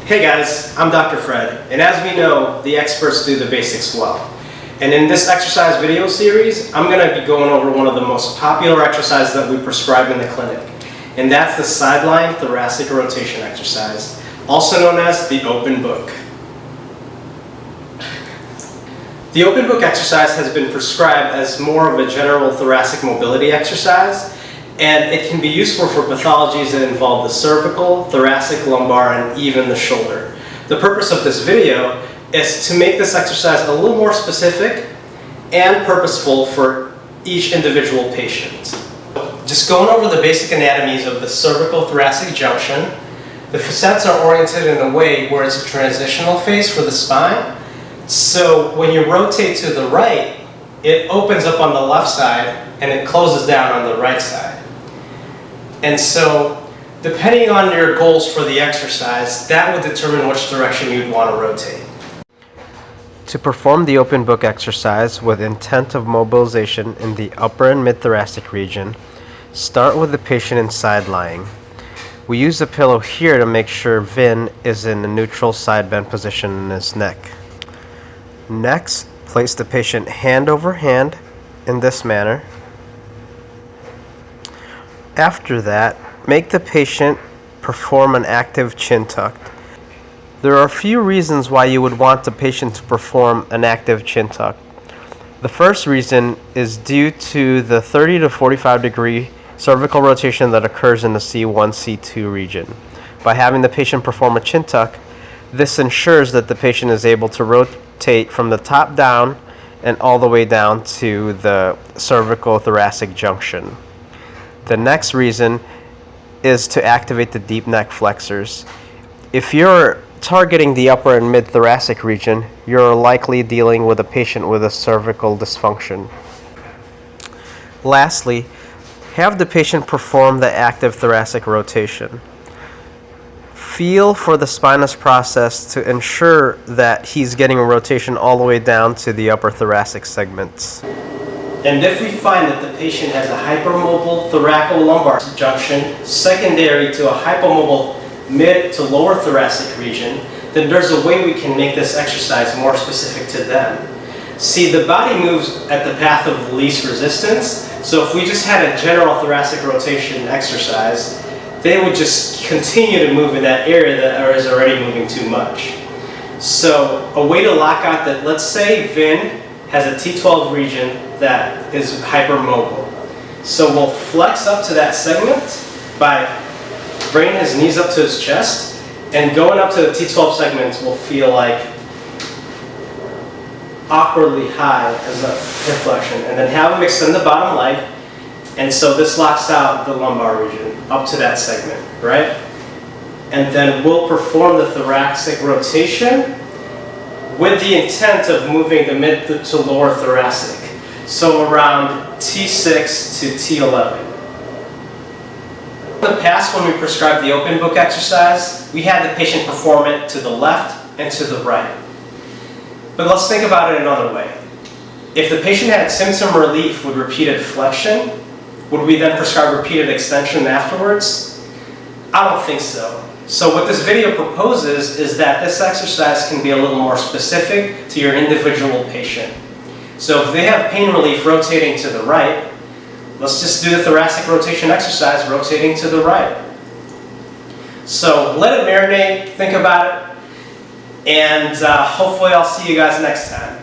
Hey guys, I'm Dr. Fred, and as we know, the experts do the basics well. And in this exercise video series, I'm going to be going over one of the most popular exercises that we prescribe in the clinic, and that's the Sidelying thoracic rotation exercise, also known as the open book. The open book exercise has been prescribed as more of a general thoracic mobility exercise, and it can be useful for pathologies that involve the cervical, thoracic, lumbar, and even the shoulder. The purpose of this video is to make this exercise a little more specific and purposeful for each individual patient. Just going over the basic anatomies of the cervical-thoracic junction, the facets are oriented in a way where it's a transitional phase for the spine. So when you rotate to the right, it opens up on the left side and it closes down on the right side. And so, depending on your goals for the exercise, that would determine which direction you'd want to rotate. To perform the open book exercise with intent of mobilization in the upper and mid-thoracic region, start with the patient in side lying. We use the pillow here to make sure Vinh is in a neutral side bend position in his neck. Next, place the patient hand over hand in this manner. After that, make the patient perform an active chin tuck. There are a few reasons why you would want the patient to perform an active chin tuck. The first reason is due to the 30 to 45 degree cervical rotation that occurs in the C1, C2 region. By having the patient perform a chin tuck, this ensures that the patient is able to rotate from the top down and all the way down to the cervical-thoracic junction. The next reason is to activate the deep neck flexors. If you're targeting the upper and mid-thoracic region, you're likely dealing with a patient with a cervical dysfunction. Lastly, have the patient perform the active thoracic rotation. Feel for the spinous process to ensure that he's getting a rotation all the way down to the upper thoracic segments. And if we find that the patient has a hypermobile thoracolumbar junction secondary to a hypomobile mid to lower thoracic region, then there's a way we can make this exercise more specific to them. See, the body moves at the path of least resistance, so if we just had a general thoracic rotation exercise, they would just continue to move in that area that is already moving too much. So a way to lock out that, let's say Vinh has a T12 region that is hypermobile. So we'll flex up to that segment by bringing his knees up to his chest, and going up to the T12 segments will feel like awkwardly high as a hip flexion. And then have him extend the bottom leg, and so this locks out the lumbar region up to that segment, right? And then we'll perform the thoracic rotation with the intent of moving the mid to lower thoracic, so around T6 to T11. In the past, when we prescribed the open book exercise, we had the patient perform it to the left and to the right. But let's think about it another way. If the patient had symptom relief with repeated flexion, would we then prescribe repeated extension afterwards? I don't think so. So what this video proposes is that this exercise can be a little more specific to your individual patient. So if they have pain relief rotating to the right, let's just do the thoracic rotation exercise rotating to the right. So let it marinate, think about it, and hopefully I'll see you guys next time.